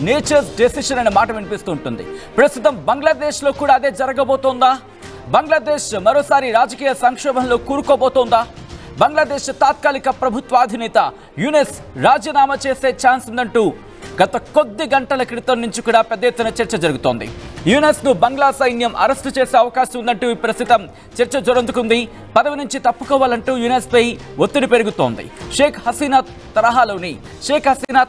Nature's decision అనే మాట వినిపిస్తూ ఉంటుంది. ప్రస్తుతం బంగ్లాదేశ్లో కూడా అదే జరగబోతోందా? బంగ్లాదేశ్ మరోసారి రాజకీయ సంక్షోభంలో కూరుకోబోతోందా? బంగ్లాదేశ్ తాత్కాలిక ప్రభుత్వాధినేత యూనెస్ రాజీనామా చేసే ఛాన్స్ ఉందంటూ గత కొద్ది గంటల క్రితం నుంచి కూడా పెద్ద ఎత్తున చర్చ జరుగుతోంది. యూనెస్ను బంగ్లా సైన్యం అరెస్టు చేసే అవకాశం ఉందంటూ ప్రస్తుతం చర్చ జొరందుకుంది. పదవి నుంచి తప్పుకోవాలంటూ యూనెస్పై ఒత్తిడి పెరుగుతోంది. షేక్ హసీనా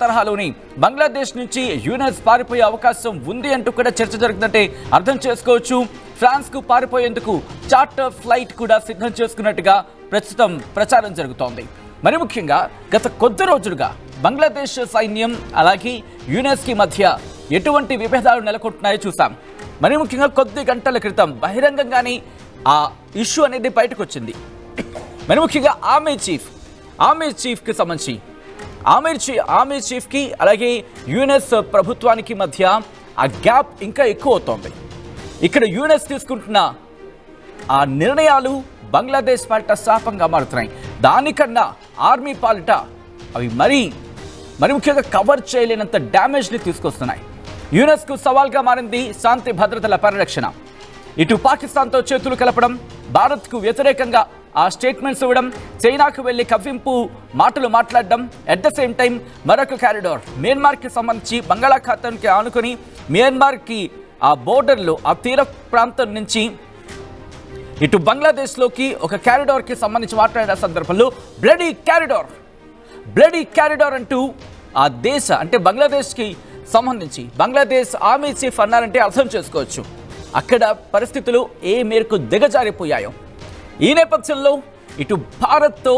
తరహాలోని బంగ్లాదేశ్ నుంచి యూనెస్ పారిపోయే అవకాశం ఉంది అంటూ కూడా చర్చ జరుగుతుందంటే అర్థం చేసుకోవచ్చు. ఫ్రాన్స్కు పారిపోయేందుకు చార్టర్ ఫ్లైట్ కూడా సిద్ధం చేసుకున్నట్టుగా ప్రస్తుతం ప్రచారం జరుగుతోంది. మరి ముఖ్యంగా గత కొద్ది రోజులుగా బంగ్లాదేశ్ సైన్యం అలాగే యూనెస్కి మధ్య ఎటువంటి విభేదాలు నెలకొంటున్నాయో చూసాం. మరి ముఖ్యంగా కొద్ది గంటల క్రితం బహిరంగంగానే ఆ ఇష్యూ అనేది బయటకు వచ్చింది. మరి ముఖ్యంగా ఆర్మీ చీఫ్కి సంబంధించి ఆర్మీ చీఫ్కి అలాగే యూనెస్ ప్రభుత్వానికి మధ్య ఆ గ్యాప్ ఇంకా ఎక్కువ అవుతోంది. ఇక్కడ యూనెస్ తీసుకుంటున్న ఆ నిర్ణయాలు బంగ్లాదేశ్ పాలిట శాపంగా మారుతున్నాయి. దానికన్నా ఆర్మీ పాలిట అవి మరి ముఖ్యంగా కవర్ చేయలేనంత డ్యామేజ్ని తీసుకొస్తున్నాయి. యూనెస్కు సవాల్గా మారింది శాంతి భద్రతల పరిరక్షణ. ఇటు పాకిస్తాన్తో చేతులు కలపడం, భారత్కు వ్యతిరేకంగా ఆ స్టేట్మెంట్స్ ఇవ్వడం, చైనాకు వెళ్లి కవ్వింపు మాటలు మాట్లాడడం, అట్ ద సేమ్ టైం మరొక కారిడార్ మియాన్మార్కి సంబంధించి బంగాళాఖాతానికి ఆనుకొని మియాన్మార్కి ఆ బోర్డర్లో ఆ తీర ప్రాంతం నుంచి ఇటు బంగ్లాదేశ్లోకి ఒక క్యారిడార్కి సంబంధించి మాట్లాడిన సందర్భంలో బ్లడీ క్యారిడార్ అంటూ ఆ దేశ అంటే బంగ్లాదేశ్కి సంబంధించి బంగ్లాదేశ్ ఆర్మీ చీఫ్ అన్నారంటే అర్థం చేసుకోవచ్చు అక్కడ పరిస్థితులు ఏ మేరకు దిగజారిపోయాయో. ఈ నేపథ్యంలో ఇటు భారత్తో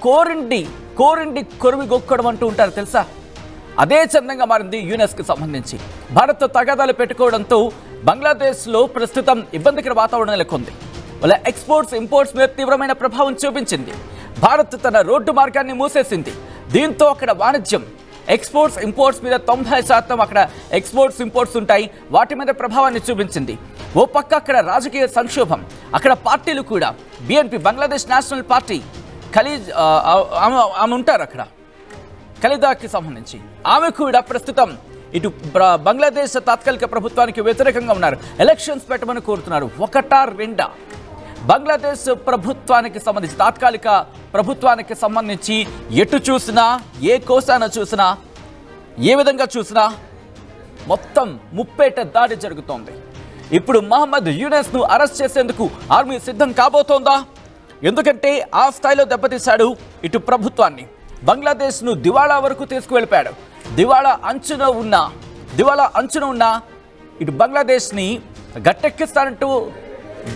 కోరిండి కొరివిగొక్కడం అంటూ ఉంటారు తెలుసా, అదే చందంగా మారింది యూనెస్కి సంబంధించి. భారత్తో తగాదాలు పెట్టుకోవడంతో బంగ్లాదేశ్లో ప్రస్తుతం ఇబ్బందికర వాతావరణం నెలకొంది. వాళ్ళ ఇంపోర్ట్స్ మీద తీవ్రమైన ప్రభావం చూపించింది. భారత్ తన రోడ్డు మార్గాన్ని మూసేసింది. దీంతో అక్కడ వాణిజ్యం ఇంపోర్ట్స్ మీద 90% అక్కడ ఇంపోర్ట్స్ ఉంటాయి. వాటి మీద ప్రభావాన్ని చూపించింది. ఓ పక్క అక్కడ రాజకీయ సంక్షోభం, అక్కడ పార్టీలు కూడా BNP బంగ్లాదేశ్ నేషనల్ పార్టీ ఆమె ఉంటారు అక్కడ ఖలీదాకి సంబంధించి. ఆమె కూడా ప్రస్తుతం ఇటు బంగ్లాదేశ్ తాత్కాలిక ప్రభుత్వానికి వ్యతిరేకంగా ఉన్నారు. ఎలక్షన్స్ పెట్టమని కోరుతున్నారు. ఒకటా రెండా బంగ్లాదేశ్ ప్రభుత్వానికి సంబంధించి తాత్కాలిక ప్రభుత్వానికి సంబంధించి ఎటు చూసినా ఏ కోసాన చూసినా ఏ విధంగా చూసినా మొత్తం ముప్పేట దాడి జరుగుతోంది. ఇప్పుడు మహమ్మద్ యూనెస్ను అరెస్ట్ చేసేందుకు ఆర్మీ సిద్ధం కాబోతోందా? ఎందుకంటే ఆ స్థాయిలో దెబ్బతీశాడు ఇటు ప్రభుత్వాన్ని. బంగ్లాదేశ్ను దివాళా వరకు తీసుకువెళ్ళిపాడు. దివాళా అంచున ఉన్న ఇటు బంగ్లాదేశ్ని గట్టెక్కిస్తానంటూ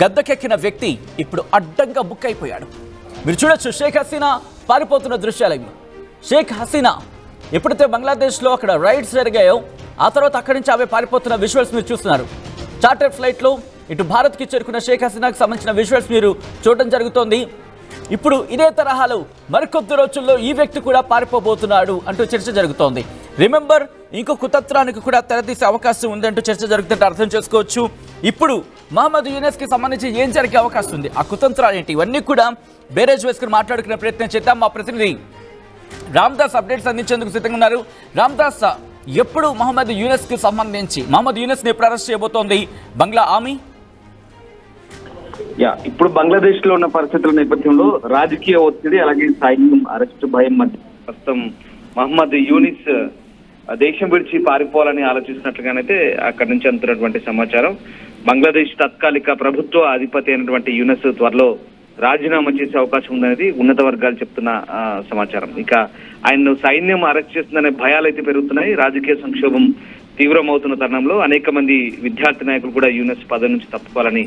గద్దెకెక్కిన వ్యక్తి ఇప్పుడు అడ్డంగా బుక్ అయిపోయాడు. మీరు చూడొచ్చు షేక్ హసీనా పారిపోతున్న దృశ్యాలు ఇవి. షేక్ హసీనా ఎప్పుడైతే బంగ్లాదేశ్లో అక్కడ రైడ్స్ జరిగాయో ఆ తర్వాత అక్కడి నుంచి ఆమె పారిపోతున్న విజువల్స్ మీరు చూస్తున్నారు. చార్టర్ ఫ్లైట్లో ఇటు భారత్కి చేరుకున్న షేక్ హసీనాకు సంబంధించిన విజువల్స్ మీరు చూడడం జరుగుతోంది. ఇప్పుడు ఇదే తరహాలో మరికొద్ది రోజుల్లో ఈ వ్యక్తి కూడా పారిపోబోతున్నాడు అంటూ చర్చ జరుగుతోంది. రిమెంబర్ ఇంకో కుతంత్రానికి కూడా తెరతీసే అవకాశం ఉందంటూ చర్చ జరుగుతుంటే అర్థం చేసుకోవచ్చు. ఇప్పుడు మహమ్మద్ యూనెస్కి సంబంధించి ఏం జరిగే అవకాశం ఉంది, ఆ కుతంత్రాలు ఏంటి, ఇవన్నీ కూడా బేరేజ్ వేసుకుని మాట్లాడుకునే ప్రయత్నం చేద్దాం. మా ప్రతినిధి రామ్దాస్ అప్డేట్స్ అందించేందుకు సిద్ధంగా ఉన్నారు. రామ్దాస్, ఎప్పుడు మహమ్మద్ యూనెస్కి సంబంధించి మహమ్మద్ యూనెస్ని ఎప్పుడు అరెస్ట్ చేయబోతోంది బంగ్లా ఆర్మీ? ఇప్పుడు బంగ్లాదేశ్ లో ఉన్న పరిస్థితుల నేపథ్యంలో రాజకీయ ఒత్తిడి అలాగే సైన్యం అరెస్టు భయం మధ్య ప్రస్తుతం మహమ్మద్ యూనిస్ దేశం విడిచి పారిపోవాలని ఆలోచిస్తున్నట్లుగానైతే అక్కడి నుంచి అందుతున్నటువంటి సమాచారం. బంగ్లాదేశ్ తాత్కాలిక ప్రభుత్వ అధిపతి అయినటువంటి యూనస్ త్వరలో రాజీనామా చేసే అవకాశం ఉందనేది ఉన్నత వర్గాలు చెప్తున్న సమాచారం. ఇక ఆయన్ను సైన్యం అరెస్ట్ చేస్తుందనే భయాలైతే పెరుగుతున్నాయి. రాజకీయ సంక్షోభం తీవ్రమవుతున్న తరుణంలో అనేక మంది విద్యార్థి నాయకులు కూడా యూనస్ పదవి నుంచి తప్పుకోవాలని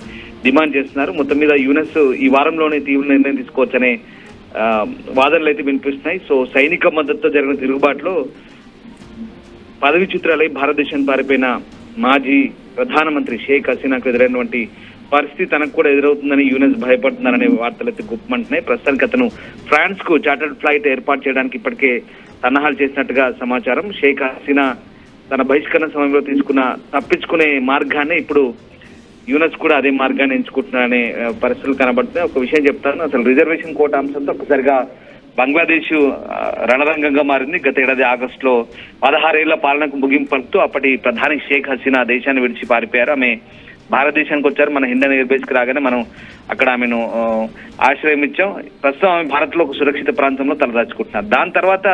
డిమాండ్ చేస్తున్నారు. మొత్తం మీద యూనస్ ఈ వారంలోనే తీవ్ర నిర్ణయం తీసుకోవచ్చనే వాదనలు అయితే వినిపిస్తున్నాయి. సో సైనిక మద్దతుతో జరిగిన తిరుగుబాటులో పదవి చిత్రాలై భారతదేశానికి పారిపోయిన మాజీ ప్రధానమంత్రి షేక్ హసీనాకు ఎదురైనటువంటి పరిస్థితి తనకు కూడా ఎదురవుతుందని యూనస్ భయపడుతున్నారనే వార్తలు అయితే గుప్పమంటున్నాయి. ప్రస్తుతానికి అతను ఫ్రాన్స్ కు చార్టర్డ్ ఫ్లైట్ ఏర్పాటు చేయడానికి ఇప్పటికే సన్నాహాలు చేసినట్టుగా సమాచారం. షేక్ హసీనా తన బహిష్కరణ సమయంలో తప్పించుకునే మార్గాన్ని ఇప్పుడు యూనస్ కూడా అదే మార్గాన్ని ఎంచుకుంటున్నారనే పరిస్థితులు కనబడుతున్నాయి. ఒక విషయం చెప్తాను, అసలు రిజర్వేషన్ కోట అంశంతో ఒకసారిగా బంగ్లాదేశ్ రణరంగంగా మారింది. గత ఏడాది ఆగస్టులో 16 ఏళ్ల పాలనకు ముగింపు పలుకుతూ అప్పటి ప్రధాని షేక్ హసీనా దేశాన్ని విడిచి పారిపోయారు. ఆమె భారతదేశానికి వచ్చారు. మన హిందన్ ఎయిర్ బేస్ కి రాగానే మనం అక్కడ ఆమెను ఆశ్రయం ఇచ్చాం. ప్రస్తుతం ఆమె భారత్ లో ఒక సురక్షిత ప్రాంతంలో తలదాచుకుంటున్నారు. దాని తర్వాత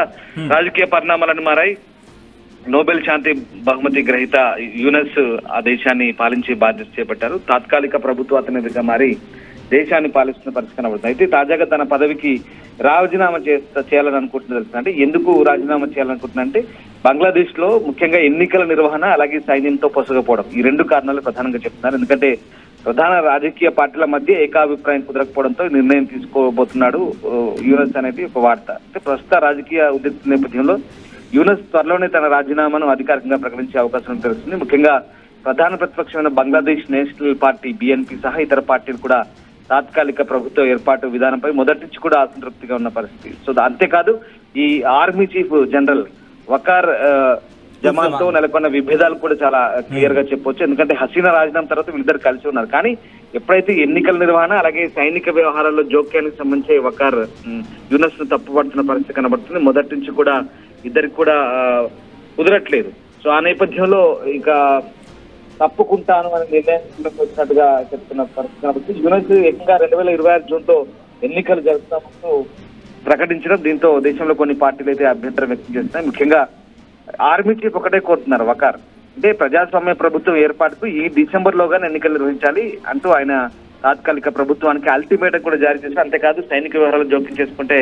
రాజకీయ పరిణామాలను మారాయి. నోబెల్ శాంతి బహుమతి గ్రహీత యూనస్ ఆ దేశాన్ని పాలించే బాధ్యత చేపట్టారు. తాత్కాలిక ప్రభుత్వ అతనిగా మారి దేశాన్ని పాలిస్తున్న పరిస్థితి కనబడుతుంది. అయితే తాజాగా తన పదవికి రాజీనామా చేయాలని అనుకుంటున్నా తెలుసు. అంటే ఎందుకు రాజీనామా చేయాలనుకుంటున్నా అంటే బంగ్లాదేశ్ లో ముఖ్యంగా ఎన్నికల నిర్వహణ అలాగే సైన్యంతో పొసగపోవడం, ఈ 2 కారణాలు ప్రధానంగా చెప్తున్నారు. ఎందుకంటే ప్రధాన రాజకీయ పార్టీల మధ్య ఏకాభిప్రాయం కుదరకపోవడంతో నిర్ణయం తీసుకోబోతున్నాడు యూనస్ అనేది ఒక వార్త. అంటే ప్రస్తుత రాజకీయ ఉద్రిక్త నేపథ్యంలో యూనస్ త్వరలోనే తన రాజీనామాను అధికారికంగా ప్రకటించే అవకాశం తెలుస్తుంది. ముఖ్యంగా ప్రధాన ప్రతిపక్షమైన బంగ్లాదేశ్ నేషనల్ పార్టీ BNP సహా ఇతర పార్టీలు కూడా తాత్కాలిక ప్రభుత్వ ఏర్పాటు విధానంపై మొదటి నుంచి కూడా అసంతృప్తిగా ఉన్న పరిస్థితి. సో అంతేకాదు ఈ army chief general Waqar Zaman తో నెలకొన్న విభేదాలు కూడా చాలా క్లియర్ గా చెప్పొచ్చు. ఎందుకంటే హసీనా రాజీనామా తర్వాత వీళ్ళిద్దరు కలిసి ఉన్నారు. కానీ ఎప్పుడైతే ఎన్నికల నిర్వహణ అలాగే సైనిక వ్యవహారాల్లో జోక్యానికి సంబంధించి వకార్ యూనస్ ను తప్పుపడుతున్న పరిస్థితి కనబడుతుంది. మొదటి నుంచి కూడా ఇద్దరికి కూడా కుదరట్లేదు. సో ఆ నేపథ్యంలో ఇక తప్పుకుంటాను అనే నిర్ణయానికి వచ్చినట్టుగా చెప్తున్న పరిస్థితి కాబట్టి యూనస్ ఏకంగా 2026 జూన్ లో ఎన్నికలు జరుపుతామంటూ ప్రకటించడం, దీంతో దేశంలో కొన్ని పార్టీలు అయితే అభ్యంతరం వ్యక్తం చేస్తున్నాయి. ముఖ్యంగా ఆర్మీ చీఫ్ ఒకటే కోరుతున్నారు వకార్, అంటే ప్రజాస్వామ్య ప్రభుత్వం ఏర్పాటుకు ఈ డిసెంబర్ లోగానే ఎన్నికలు నిర్వహించాలి అంటూ ఆయన తాత్కాలిక ప్రభుత్వానికి అల్టిమేటం కూడా జారీ చేశారు. అంతేకాదు సైనిక వ్యవహారాలు జోక్యం చేసుకుంటే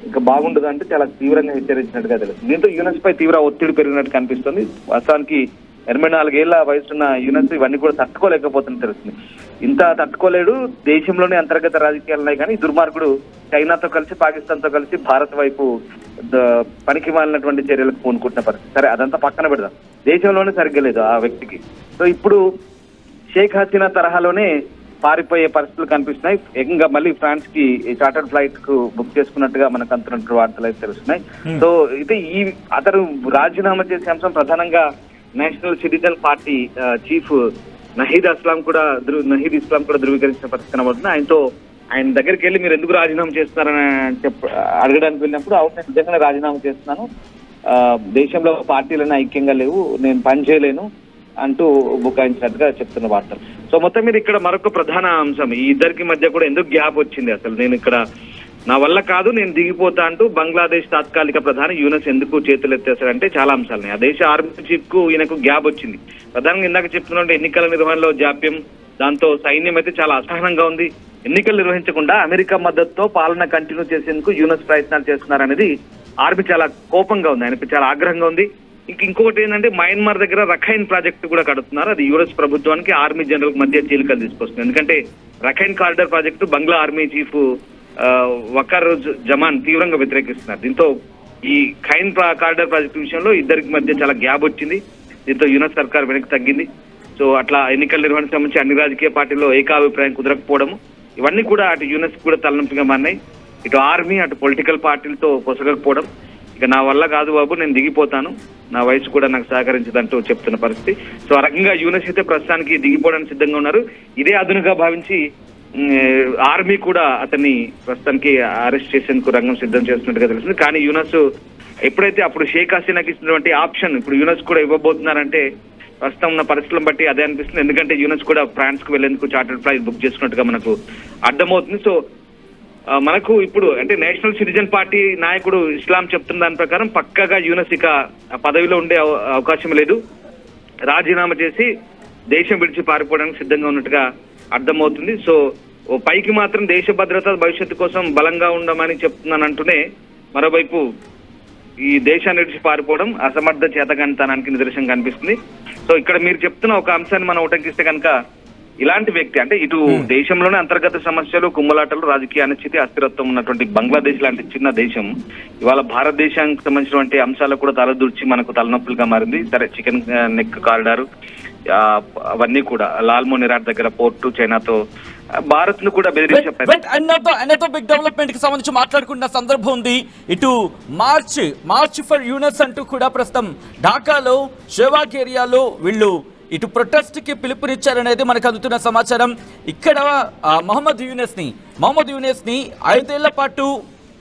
ఇంకా బాగుండదు అంటే చాలా తీవ్రంగా హెచ్చరించినట్టుగా తెలుస్తుంది. దీంతో యూనస్ పై తీవ్ర ఒత్తిడి పెరిగినట్టు కనిపిస్తుంది. వాస్తవానికి 84 ఏళ్ల వయసున్న యూనస్ ఇవన్నీ కూడా తట్టుకోలేకపోతున్నట్టు తెలుస్తుంది. ఇంత తట్టుకోలేడు, దేశంలోనే అంతర్గత రాజకీయాలు ఉన్నాయి. కానీ దుర్మార్గుడు చైనాతో కలిసి పాకిస్తాన్ తో కలిసి భారత్ వైపు పనికి మాలినటువంటి చర్యలకు పూనుకుంటున్న పరిస్థితి. సరే అదంతా పక్కన పెడదాం, దేశంలోనే సరిగ్గా లేదు ఆ వ్యక్తికి. సో ఇప్పుడు షేక్ హసీనా తరహాలోనే పారిపోయే పరిస్థితులు కనిపిస్తున్నాయి. ఏకంగా మళ్ళీ ఫ్రాన్స్ కి చార్టర్డ్ ఫ్లైట్ కు బుక్ చేసుకున్నట్టుగా మనకు అందుతున్నట్టు వార్తలు అయితే తెలుస్తున్నాయి. సో అయితే ఈ అతను రాజీనామా చేసే అంశం ప్రధానంగా National Citizen Party chief Nahid Islam కూడా ధృవీకరించిన పరిస్థితి కనబడుతుంది. ఆయన దగ్గరికి వెళ్ళి మీరు ఎందుకు రాజీనామా చేస్తున్నారని అడగడానికి వెళ్ళినప్పుడు అవును నేను నిజంగానే రాజీనామా చేస్తున్నాను, దేశంలో పార్టీలను ఐక్యంగా లేవు, నేను పని చేయలేను అంటూ బుకాయించినట్టుగా చెప్తున్న వార్తలు. సో మొత్తం మీద ఇక్కడ మరొక ప్రధాన అంశం, ఈ ఇద్దరికి మధ్య కూడా ఎందుకు గ్యాప్ వచ్చింది, అసలు నేను ఇక్కడ నా వల్ల కాదు నేను దిగిపోతా అంటూ బంగ్లాదేశ్ తాత్కాలిక ప్రధాని యూనస్ ఎందుకు చేతులెత్తేశారంటే చాలా అంశాలని. ఆ దేశ ఆర్మీ చీఫ్ కు ఈయనకు గ్యాప్ వచ్చింది. ప్రధానంగా ఇందాక చెప్తున్నట్టు ఎన్నికల నిర్వహణలో జాప్యం, దాంతో సైన్యం అయితే చాలా అసహనంగా ఉంది. ఎన్నికలు నిర్వహించకుండా అమెరికా మద్దతుతో పాలన కంటిన్యూ చేసేందుకు యూనస్ ప్రయత్నాలు చేస్తున్నారనేది ఆర్మీ చాలా కోపంగా ఉంది, ఆయనకు చాలా ఆగ్రహంగా ఉంది. ఇంకొకటి ఏంటంటే మయన్మార్ దగ్గర రఖైన్ ప్రాజెక్టు కూడా కడుతున్నారు. అది యుఎస్ ప్రభుత్వానికి ఆర్మీ జనరల్ మధ్య చీలికలు తీసుకొస్తుంది. ఎందుకంటే రఖైన్ కారిడార్ ప్రాజెక్టు బంగ్లా ఆర్మీ చీఫ్ వకార్ జమాన్ తీవ్రంగా వ్యతిరేకిస్తున్నారు. దీంతో ఈ ఖైన్ కారిడార్ ప్రాజెక్టు విషయంలో ఇద్దరికి మధ్య చాలా గ్యాప్ వచ్చింది. దీంతో యుఎస్ సర్కార్ వెనక్కి తగ్గింది. సో అట్లా ఎన్నికల నిర్వహణకు సంబంధించి అన్ని రాజకీయ పార్టీల్లో ఏకాభిప్రాయం కుదరకపోవడము, ఇవన్నీ కూడా అటు యుఎస్ కూడా తలనొప్పిగా మారినాయి. ఇటు ఆర్మీ అటు పొలిటికల్ పార్టీలతో పొసగకపోవడం, ఇక నా వల్ల కాదు బాబు నేను దిగిపోతాను, నా వయసు కూడా నాకు సహకరించదంటూ చెప్తున్న పరిస్థితి. సో ఆ రకంగా యూనస్ అయితే ప్రస్తుతానికి దిగిపోవడానికి సిద్ధంగా ఉన్నారు. ఇదే అదునుగా భావించి ఆర్మీ కూడా అతన్ని ప్రస్తుతానికి అరెస్ట్ చేసేందుకు రంగం సిద్ధం చేస్తున్నట్టుగా తెలుస్తుంది. కానీ యూనస్ ఎప్పుడైతే అప్పుడు షేక్ హసీనాకి ఇచ్చినటువంటి ఆప్షన్ ఇప్పుడు యూనస్ కూడా ఇవ్వబోతున్నారంటే ప్రస్తుతం ఉన్న పరిస్థితులను బట్టి అదే అనిపిస్తుంది. ఎందుకంటే యూనస్ కూడా ఫ్రాన్స్ కు వెళ్లేందుకు చార్టర్డ్ ఫ్లైట్ బుక్ చేసుకున్నట్టుగా మనకు అర్థమవుతుంది. సో మనకు ఇప్పుడు అంటే నేషనల్ సిటిజన్ పార్టీ నాయకుడు ఇస్లాం చెప్తున్న దాని ప్రకారం పక్కగా యూనస్ ఇక పదవిలో ఉండే అవకాశం లేదు, రాజీనామా చేసి దేశం విడిచి పారిపోవడానికి సిద్ధంగా ఉన్నట్టుగా అర్థమవుతుంది. సో పైకి మాత్రం దేశ భద్రత భవిష్యత్తు కోసం బలంగా ఉండమని చెప్తున్నానంటూనే మరోవైపు ఈ దేశాన్ని విడిచి పారిపోవడం అసమర్థ చేతగానితనానికి నిదర్శనం కనిపిస్తుంది. సో ఇక్కడ మీరు చెప్తున్న ఒక అంశాన్ని మనం ఉటంకిస్తే కనుక ఇలాంటి వ్యక్తి అంటే ఇటు దేశంలోనే అంతర్గత సమస్యలు, కుమ్మలాటలు, రాజకీయ అనిశ్చితి, అస్థిరత్వం ఉన్నటువంటి బంగ్లాదేశ్ లాంటి చిన్న దేశం ఇవాళ భారతదేశానికి సంబంధించినటువంటి అంశాలకు కూడా తలదూర్చి మనకు తలనొప్పులుగా మారింది. సరే చికెన్ నెక్ కారిడార్ అవన్నీ కూడా లాల్మో నిరాట్ దగ్గర పోర్టు, చైనాతో భారత్ ను కూడా బెదిరించే బిగ్ డెవలప్మెంట్ కి సంబంధించి మాట్లాడుకున్న సందర్భం ఉంది. ఇటు మార్చ్ ఫర్ యూనస్ అంటూ కూడా ప్రస్తుతం ఢాకాలో షేవాక్ ఏరియాలో వీళ్ళు ఇటు ప్రొటెస్ట్ కి పిలుపునిచ్చారనేది మనకు అందుతున్న సమాచారం. ఇక్కడ మహమ్మద్ యూనస్ ని 5 ఏళ్ల పాటు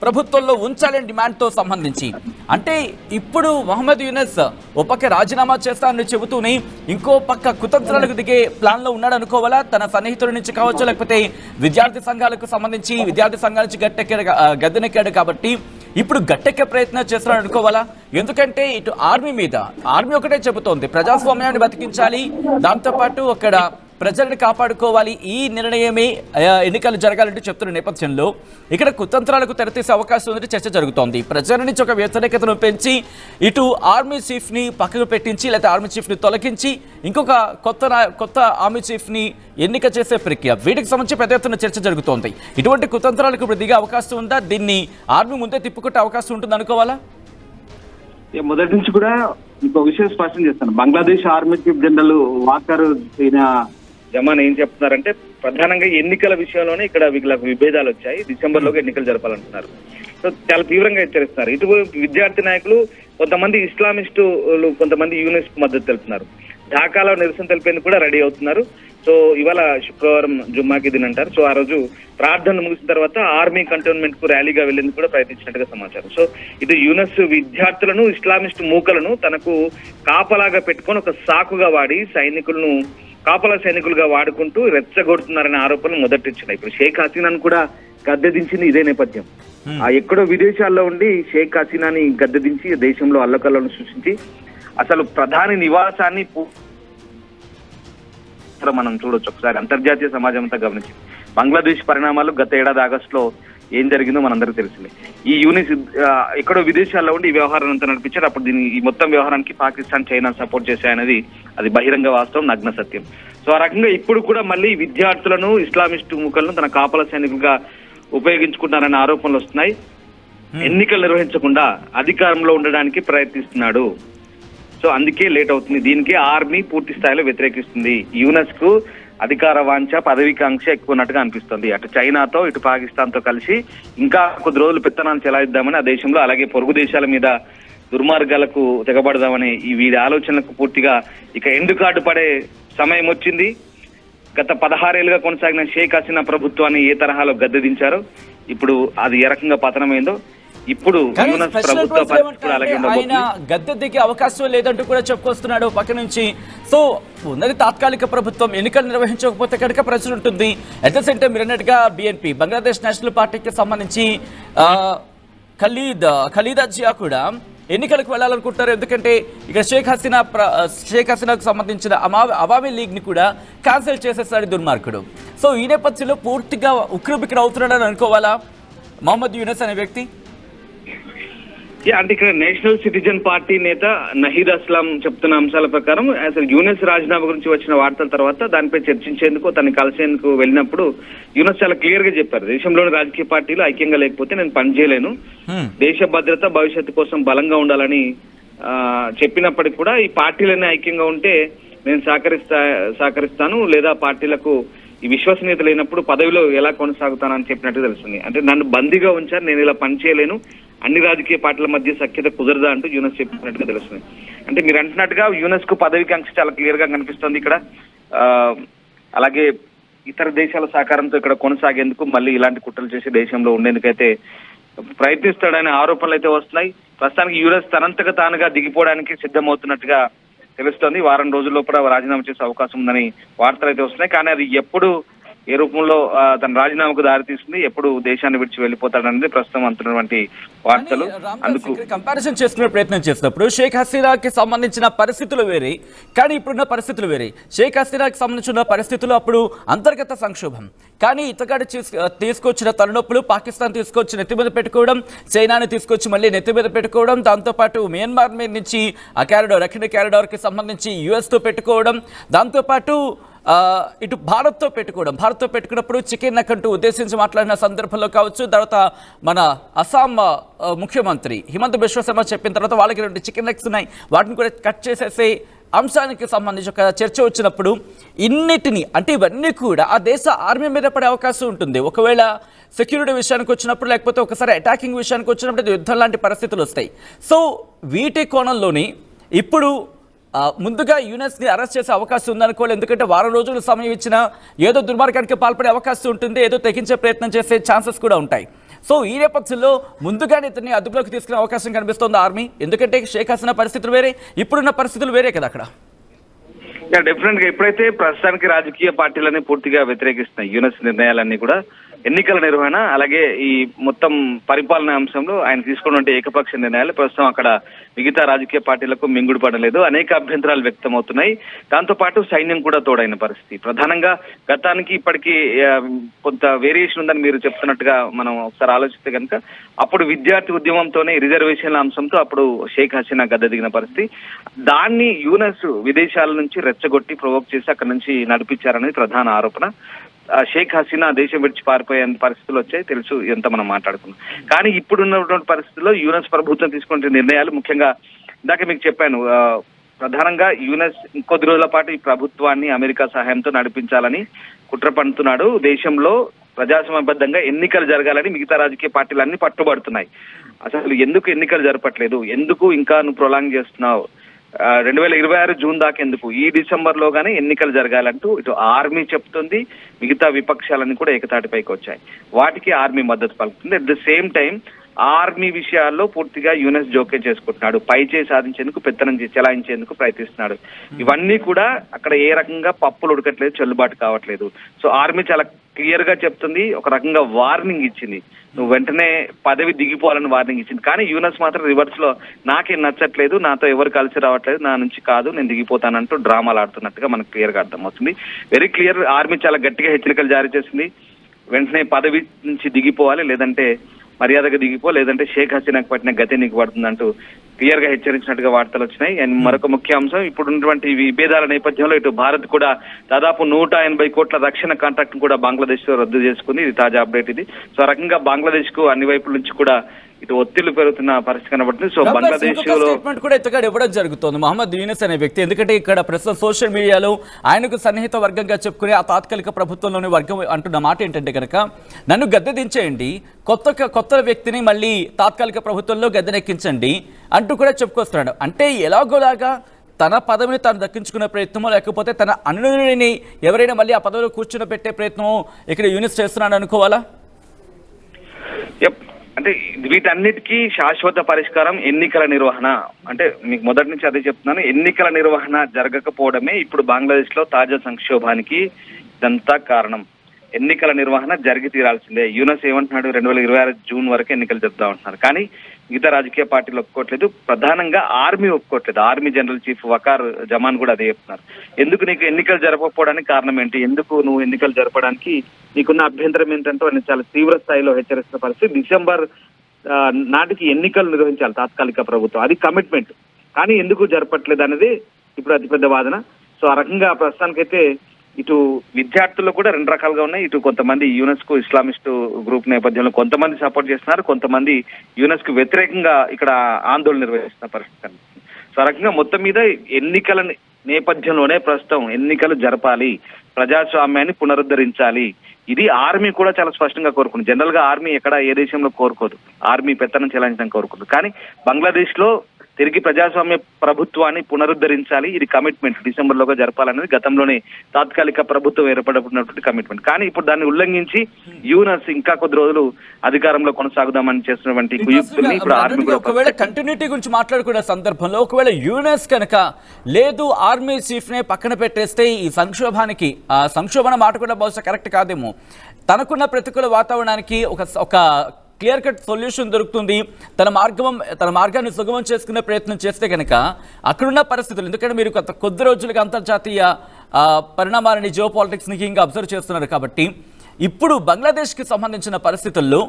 ప్రభుత్వంలో ఉంచాలని డిమాండ్తో సంబంధించి అంటే ఇప్పుడు మహమ్మద్ యూనస్ ఓ పక్క రాజీనామా చేస్తానని చెబుతూనే ఇంకో పక్క కుతంత్రాలకు దిగే ప్లాన్లో ఉన్నాడు అనుకోవాలా? తన సన్నిహితుల నుంచి కావచ్చు, లేకపోతే విద్యార్థి సంఘాలకు సంబంధించి విద్యార్థి సంఘాల నుంచి గద్దెనెక్కాడు కాబట్టి ఇప్పుడు గట్టెక్కే ప్రయత్నం చేస్తున్నాడు అనుకోవాలా? ఎందుకంటే ఇటు ఆర్మీ ఒకటే చెబుతోంది ప్రజాస్వామ్యాన్ని బతికించాలి, దాంతోపాటు అక్కడ ప్రజల్ని కాపాడుకోవాలి, ఈ నిర్ణయమే ఎన్నికలు జరగాలంటూ చెప్తున్న నేపథ్యంలో ఇక్కడ కుతంత్రాలకు తెరతీసే అవకాశం ఉందని చర్చ జరుగుతోంది. ప్రజల నుంచి ఒక వ్యతిరేకతను పెంచి ఇటు ఆర్మీ చీఫ్ని పక్కకు పెట్టించి లేకపోతే ఆర్మీ చీఫ్ని తొలగించి ఇంకొక కొత్త ఆర్మీ చీఫ్ని ఎన్నిక చేసే ప్రక్రియ, వీటికి సంబంధించి పెద్ద ఎత్తున చర్చ జరుగుతోంది. ఇటువంటి కుతంత్రాలకు ఇప్పుడు దిగే అవకాశం ఉందా? దీన్ని ఆర్మీ ముందే తిప్పుకుంటే అవకాశం ఉంటుంది అనుకోవాలా? మొదటి నుంచి కూడా ఇంకో విషయం స్పష్టం చేస్తాను. Bangladesh army chief general walker Zaman ఏం చెప్తున్నారంటే ప్రధానంగా ఎన్నికల విషయంలోనే ఇక్కడ వీళ్ళకు విభేదాలు వచ్చాయి, డిసెంబర్లోకి ఎన్నికలు జరపాలంటున్నారు. సో చాలా తీవ్రంగా హెచ్చరిస్తున్నారు. ఇటు విద్యార్థి నాయకులు కొంతమంది ఇస్లామిస్టులు కొంతమంది యూనిస్ మద్దతు తెలుపుతున్నారు. ఢాకాలో నిరసన తెలిపేందుకు కూడా రెడీ అవుతున్నారు. సో ఇవాళ శుక్రవారం జుమ్మాకి దిన్ అంటారు. సో ఆ రోజు ప్రార్థనలు ముగిసిన తర్వాత ఆర్మీ కంటోన్మెంట్ కు ర్యాలీగా వెళ్లేందుకు కూడా ప్రయత్నించినట్టుగా సమాచారం. సో ఇది యూనస్ విద్యార్థులను ఇస్లామిస్ట్ మూకలను తనకు కాపలాగా పెట్టుకొని ఒక సాకుగా వాడి సైనికులను కాపలా సైనికులుగా వాడుకుంటూ రెచ్చగొడుతున్నారనే ఆరోపణలు మొదటిచ్చినాయి. ఇప్పుడు షేక్ హసీనాను కూడా గద్దెదించింది ఇదే నేపథ్యం. ఎక్కడో విదేశాల్లో ఉండి షేక్ హసీనాని గద్దెదించి దేశంలో అల్లకల్లను సృష్టించి అసలు ప్రధాని నివాసాన్ని మనం చూడొచ్చు. ఒకసారి అంతర్జాతీయ సమాజం అంతా గమనించి బంగ్లాదేశ్ పరిణామాలు గత ఏడాది ఆగస్టులో ఏం జరిగిందో మనందరికీ తెలిసిందే. ఈ యూనిస్ ఎక్కడో విదేశాల్లో ఉండి ఈ వ్యవహారం అంతా నడిపించారు. అప్పుడు ఈ మొత్తం వ్యవహారానికి పాకిస్తాన్, చైనా సపోర్ట్ చేశాయనేది అది బహిరంగ వాస్తవం, నగ్న సత్యం. సో ఆ రకంగా ఇప్పుడు కూడా మళ్ళీ విద్యార్థులను ఇస్లామిస్ట్ ముఖలను తన కాపలా సైనికులుగా ఉపయోగించుకుంటారనే ఆరోపణలు వస్తున్నాయి. ఎన్నికలు నిర్వహించకుండా అధికారంలో ఉండడానికి ప్రయత్నిస్తున్నాడు. సో అందుకే లేట్ అవుతుంది. దీనికి ఆర్మీ పూర్తి స్థాయిలో వ్యతిరేకిస్తుంది. యూనస్ కు అధికార వాంఛ, పదవికాంక్ష ఎక్కువ ఉన్నట్టుగా అనిపిస్తుంది. అటు చైనాతో ఇటు పాకిస్తాన్ తో కలిసి ఇంకా కొద్ది రోజులు పెత్తనాన్ని చెలాయిద్దామని ఆ దేశంలో, అలాగే పొరుగు దేశాల మీద దుర్మార్గాలకు తెగబడదామని ఈ వీరి ఆలోచనలకు పూర్తిగా ఇక ఎండు కార్డు పడే సమయం వచ్చింది. గత 16 ఏళ్లుగా కొనసాగిన షేక్ హసీనా ప్రభుత్వాన్ని ఏ తరహాలో గద్దెదించారో ఇప్పుడు అది ఏ రకంగా పతనమైందో ఇప్పుడు ఆయన గద్దె దిగే అవకాశం లేదంటూ కూడా చెప్పుకొస్తున్నాడు పక్క నుంచి. సో ఉన్నది తాత్కాలిక ప్రభుత్వం, ఎన్నికలు నిర్వహించకపోతే కనుక ప్రజలు ఉంటుంది. అట్ ద సేమ్ టైం మీరు అన్నట్టుగా BNP బంగ్లాదేశ్ నేషనల్ పార్టీకి సంబంధించి ఖలీదా జియా కూడా ఎన్నికలకు వెళ్ళాలనుకుంటారు. ఎందుకంటే ఇక్కడ షేక్ హసీనాకు సంబంధించిన అవామీ లీగ్ ని కూడా క్యాన్సిల్ చేసేసాడు దుర్మార్గుడు. సో ఈ నేపథ్యంలో పూర్తిగా ఉక్కిరిబిక్కిరి అవుతున్నాడని అనుకోవాలా మహమ్మద్ యూనస్ అనే వ్యక్తి? అంటే ఇక్కడ నేషనల్ సిటిజన్ పార్టీ నేత నహీద్ అస్లాం చెప్తున్న అంశాల ప్రకారం అసలు యూనస్ రాజీనామా గురించి వచ్చిన వార్తల తర్వాత దానిపై చర్చించేందుకు తను కలిసేందుకు వెళ్ళినప్పుడు యూనస్ చాలా క్లియర్ గా చెప్పారు, దేశంలోని రాజకీయ పార్టీలు ఐక్యంగా లేకపోతే నేను పనిచేయలేను, దేశ భద్రత భవిష్యత్తు కోసం బలంగా ఉండాలని చెప్పినప్పటికీ కూడా ఈ పార్టీలన్నీ ఐక్యంగా ఉంటే నేను సహకరిస్తాను, లేదా పార్టీలకు ఈ విశ్వసనీయత లేనప్పుడు పదవిలో ఎలా కొనసాగుతానని చెప్పినట్టు తెలుస్తుంది. అంటే నన్ను బందీగా ఉంచారు, నేను ఇలా పనిచేయలేను, అన్ని రాజకీయ పార్టీల మధ్య సఖ్యత కుదరదా అంటూ యూనస్ చెప్పినట్టుగా తెలుస్తుంది. అంటే మీరు అంటున్నట్టుగా యూనస్ కు పదవికాంక్ష చాలా క్లియర్ గా కనిపిస్తుంది ఇక్కడ. అలాగే ఇతర దేశాల సహకారంతో ఇక్కడ కొనసాగేందుకు మళ్ళీ ఇలాంటి కుట్రలు చేసి దేశంలో ఉండేందుకైతే ప్రయత్నిస్తాడనే ఆరోపణలు అయితే వస్తున్నాయి. ప్రస్తుతానికి యూనస్ తనంతగా తానుగా దిగిపోవడానికి సిద్ధమవుతున్నట్టుగా తెలుస్తోంది. వారం రోజుల్లో కూడా రాజీనామా చేసే అవకాశం ఉందని వార్తలు అయితే వస్తున్నాయి. కానీ అది ఎప్పుడు ఏ రూపంలో తన రాజీనామాకు దారితీస్తుంది, ఎప్పుడు దేశాన్ని విడిచి వెళ్ళిపోతాడనేది ప్రస్తుతం అంటున్నటువంటి వార్తలు. అందుకు కంపారిజన్ చేసుకునే ప్రయత్నం చేసినప్పుడు షేక్ హసీనాకి సంబంధించిన పరిస్థితులు వేరే, కానీ ఇప్పుడున్న పరిస్థితులు వేరే. షేక్ హసీనాకి సంబంధించిన పరిస్థితులు అప్పుడు అంతర్గత సంక్షోభం, కానీ ఇతగాడు తీసుకొచ్చిన తలనొప్పులు పాకిస్తాన్ తీసుకొచ్చి నెత్తి మీద పెట్టుకోవడం, చైనాని తీసుకొచ్చి మళ్ళీ నెత్తి మీద పెట్టుకోవడం, దాంతోపాటు మియన్మార్ మీద నుంచి ఆ క్యారిడార్ అఖిల క్యారిడార్కి సంబంధించి యుఎస్తో పెట్టుకోవడం, దాంతోపాటు ఇటు భారత్తో పెట్టుకున్నప్పుడు చికెన్ నెక్ అంటూ ఉద్దేశించి మాట్లాడిన సందర్భంలో కావచ్చు, తర్వాత మన అస్సాం ముఖ్యమంత్రి హిమంత బిశ్వ శర్మ చెప్పిన తర్వాత వాళ్ళకి 2 చికెన్ నెక్స్ ఉన్నాయి, వాటిని కూడా కట్ చేసేసే అంశానికి సంబంధించి ఒక చర్చ వచ్చినప్పుడు ఇన్నిటిని అంటే ఇవన్నీ కూడా ఆ దేశ ఆర్మీ మీద పడే అవకాశం ఉంటుంది. ఒకవేళ సెక్యూరిటీ విషయానికి వచ్చినప్పుడు, లేకపోతే ఒకసారి అటాకింగ్ విషయానికి వచ్చినప్పుడు యుద్ధం లాంటి పరిస్థితులు వస్తాయి. సో వీటి కోణంలోని ఇప్పుడు ముందుగా యూనస్ని అరెస్ట్ చేసే అవకాశం ఉందనుకోవాలి. ఎందుకంటే వారం రోజులు సమయం ఇచ్చినా ఏదో దుర్మార్గానికి పాల్పడే అవకాశం ఉంటుంది, ఏదో తెగించే ప్రయత్నం చేసే ఛాన్సెస్ కూడా ఉంటాయి. సో ఈ నేపథ్యంలో ముందుగానే ఇతన్ని అదుపులోకి తీసుకునే అవకాశం కనిపిస్తోంది ఆర్మీ, ఎందుకంటే షేక్ హసీనా పరిస్థితులు వేరే, ఇప్పుడున్న పరిస్థితులు వేరే కదా అక్కడ. డెఫినెట్ గా ఎప్పుడైతే ప్రస్తుతానికి రాజకీయ పార్టీలన్నీ పూర్తిగా వ్యతిరేకిస్తున్నాయి యూనస్ నిర్ణయాలన్నీ కూడా, ఎన్నికల నిర్వహణ అలాగే ఈ మొత్తం పరిపాలన అంశంలో ఆయన తీసుకున్నటువంటి ఏకపక్ష నిర్ణయాలు ప్రస్తుతం అక్కడ మిగతా రాజకీయ పార్టీలకు మింగుడు పడలేదు, అనేక అభ్యంతరాలు వ్యక్తమవుతున్నాయి. దాంతో పాటు సైన్యం కూడా తోడైన పరిస్థితి. ప్రధానంగా గతానికి ఇప్పటికీ కొంత వేరియేషన్ ఉందని మీరు చెప్తున్నట్టుగా మనం ఒకసారి ఆలోచిస్తే కనుక, అప్పుడు విద్యార్థి ఉద్యమంతోనే రిజర్వేషన్ల అంశంతో అప్పుడు షేక్ హసీనా గద్దె దిగిన పరిస్థితి. దాన్ని యూనస్ విదేశాల నుంచి రెచ్చగొట్టి ప్రొవోక్ చేసి అక్కడ నుంచి నడిపించారనేది ప్రధాన ఆరోపణ. షేక్ హసీనా దేశం విడిచి పారిపోయే పరిస్థితులు వచ్చాయి, తెలుసు, ఎంత మనం మాట్లాడుకున్నాం. కానీ ఇప్పుడున్నటువంటి పరిస్థితుల్లో యూనస్ ప్రభుత్వం తీసుకునే నిర్ణయాలు, ముఖ్యంగా ఇందాక మీకు చెప్పాను, ప్రధానంగా యూనస్ ఇంకొద్ది రోజుల పాటు ఈ ప్రభుత్వాన్ని అమెరికా సహాయంతో నడిపించాలని కుట్ర పన్నుతున్నాడు. దేశంలో ప్రజాస్వామ్యబద్ధంగా ఎన్నికలు జరగాలని మిగతా రాజకీయ పార్టీలన్నీ పట్టుబడుతున్నాయి. అసలు ఎందుకు ఎన్నికలు జరపట్లేదు, ఎందుకు ఇంకా నువ్వు ప్రొలాంగ్ చేస్తున్నావు, 2026 జూన్ దాకా ఎందుకు, ఈ డిసెంబర్ లోగానే ఎన్నికలు జరగాలంటూ ఇటు ఆర్మీ చెప్తుంది, మిగతా విపక్షాలన్నీ కూడా ఏకతాటిపైకి వచ్చాయి. వాటికి ఆర్మీ మద్దతు పలుకుతుంది. At the same time army విషయాల్లో పూర్తిగా యూనస్ జోక్యం చేసుకుంటున్నాడు, పైచేయి సాధించేందుకు, పెత్తనం చెలాయించేందుకు ప్రయత్నిస్తున్నాడు. ఇవన్నీ కూడా అక్కడ ఏ రకంగా పప్పులు ఉడకట్లేదు, చెల్లుబాటు కావట్లేదు. సో ఆర్మీ చాలా క్లియర్ గా చెప్తుంది, ఒక రకంగా వార్నింగ్ ఇచ్చింది, నువ్వు వెంటనే పదవి దిగిపోవాలని వార్నింగ్ ఇచ్చింది. కానీ యూనస్ మాత్రం రివర్స్ లో నాకేం నచ్చట్లేదు, నాతో ఎవరు కలిసి రావట్లేదు, నా నుంచి కాదు, నేను దిగిపోతానంటూ డ్రామాలు ఆడుతున్నట్టుగా మనకు క్లియర్ గా అర్థమవుతుంది. వెరీ క్లియర్, ఆర్మీ చాలా గట్టిగా హెచ్చరికలు జారీ చేసింది, వెంటనే పదవి నుంచి దిగిపోవాలి, లేదంటే మర్యాదగా దిగిపో, లేదంటే షేక్ హసీనాకు పట్టిన గతి నీకు పడుతుందంటూ క్లియర్ గా హెచ్చరించినట్టుగా వార్తలు వచ్చినాయి. అండ్ మరొక ముఖ్య అంశం, ఇప్పుడు ఉన్నటువంటి విభేదాల నేపథ్యంలో ఇటు భారత్ కూడా దాదాపు 180 కోట్ల రక్షణ కాంట్రాక్ట్ కూడా బంగ్లాదేశ్ లో రద్దు చేసుకుంది. ఇది తాజా అప్డేట్ ఇది. సో ఆ రకంగా బంగ్లాదేశ్ కు అన్ని వైపుల నుంచి కూడా ఇటు ఒత్తిళ్లు పెరుగుతున్న పరిస్థితి కనబడుతుంది. సో బంగ్లాదేశ్ లో స్టేట్మెంట్ కూడా ఇతగాడు ఇవ్వడం జరుగుతుంది మహమ్మద్ యూనస్ అనే వ్యక్తి, ఎందుకంటే ఇక్కడ ప్రస్తుతం సోషల్ మీడియాలో ఆయనకు సన్నిహిత వర్గంగా చెప్పుకునే ఆ తాత్కాలిక ప్రభుత్వంలోని వర్గం అంటున్న మాట ఏంటంటే కనుక, నన్ను గద్దె దించేయండి, కొత్త వ్యక్తిని మళ్ళీ తాత్కాలిక ప్రభుత్వంలో గద్దెనెక్కించండి అంటూ కూడా చెప్పుకొస్తున్నాడు. అంటే ఎలాగోలాగా తన పదవిని తాను దక్కించుకునే ప్రయత్నమో, లేకపోతే తన అనునిని ఎవరైనా మళ్ళీ ఆ పదవిలో కూర్చుని పెట్టే ప్రయత్నమో ఇక్కడ యూనస్ చేస్తున్నాడు అనుకోవాలా? అంటే వీటన్నిటికీ శాశ్వత పరిష్కారం ఎన్నికల నిర్వహణ. అంటే మీకు మొదటి నుంచి అదే చెప్తున్నాను, ఎన్నికల నిర్వహణ జరగకపోవడమే ఇప్పుడు బంగ్లాదేశ్ లో తాజా సంక్షోభానికి ఇదంతా కారణం. ఎన్నికల నిర్వహణ జరిగి తీరాల్సిందే. యూనస్ ఏమంటున్నాడు, 2026 జూన్ వరకు ఎన్నికలు జరుపుతా ఉంటున్నారు. కానీ మిగతా రాజకీయ పార్టీలు ఒప్పుకోవట్లేదు, ప్రధానంగా ఆర్మీ ఒప్పుకోవట్లేదు. Army general chief Waqar Zaman కూడా అదే చెప్తున్నారు. ఎందుకు నీకు ఎన్నికలు జరపకపోవడానికి కారణం ఏంటి, ఎందుకు నువ్వు ఎన్నికలు జరపడానికి నీకున్న అభ్యంతరం ఏంటంటూ ఆయన చాలా తీవ్ర స్థాయిలో హెచ్చరిస్తున్న పరిస్థితి. డిసెంబర్ నాటికి ఎన్నికలు నిర్వహించాలి తాత్కాలిక ప్రభుత్వం, అది కమిట్మెంట్. కానీ ఎందుకు జరపట్లేదు అనేది ఇప్పుడు అతిపెద్ద వాదన. సో ఆ రకంగా ప్రస్తుతానికైతే ఇటు విద్యార్థుల్లో కూడా రెండు రకాలుగా ఉన్నాయి. ఇటు కొంతమంది యూనస్ కు ఇస్లామిస్ట్ గ్రూప్ నేపథ్యంలో కొంతమంది సపోర్ట్ చేస్తున్నారు, కొంతమంది యూనస్ కు వ్యతిరేకంగా ఇక్కడ ఆందోళన నిర్వహిస్తున్న పరిస్థితి కనిపిస్తుంది. సో ఆ రకంగా మొత్తం మీద ఎన్నికల నేపథ్యంలోనే ప్రస్తుతం ఎన్నికలు జరపాలి, ప్రజాస్వామ్యాన్ని పునరుద్ధరించాలి, ఇది ఆర్మీ కూడా చాలా స్పష్టంగా కోరుకుంది. జనరల్ గా ఆర్మీ ఎక్కడ ఏ దేశంలో కోరుకోదు, ఆర్మీ పెత్తనం చెలాయించడం కోరుకోదు. కానీ బంగ్లాదేశ్ లో తిరిగి ప్రజాస్వామ్య ప్రభుత్వాన్ని పునరుద్ధరించాలి, ఇది కమిట్మెంట్, డిసెంబర్ లోగా జరపాలనేది గతంలోనే తాత్కాలిక ప్రభుత్వం ఏర్పడినటువంటి కమిట్మెంట్. కానీ ఇప్పుడు దాన్ని ఉల్లంఘించి యూనస్ ఇంకా కొద్ది రోజులు అధికారంలో కొనసాగుదామని చేస్తున్నటువంటి కుయుక్తుల్ని ఇప్పుడు ఆర్మీ కూడా. ఒకవేళ కంటిన్యూటీ గురించి మాట్లాడుకునే సందర్భంలో ఒకవేళ యూనస్ కనుక లేదు ఆర్మీ చీఫ్ నే పక్కన పెట్టేస్తే ఈ సంక్షోభానికి, ఆ సంక్షోభణ మాట కూడా బహుశా కరెక్ట్ కాదేమో, తనకున్న ప్రతికూల వాతావరణానికి ఒక క్లియర్ కట్ సొల్యూషన్ దొరుకుతుంది, తన మార్గాన్ని సుగమం చేసుకునే ప్రయత్నం చేస్తే కనుక అక్కడున్న పరిస్థితులు, ఎందుకంటే మీరు కొద్ది రోజులుగా అంతర్జాతీయ పరిణామాలని, జియో పాలిటిక్స్ని ఇంకా అబ్జర్వ్ చేస్తున్నారు కాబట్టి ఇప్పుడు బంగ్లాదేశ్కి సంబంధించిన పరిస్థితుల్లో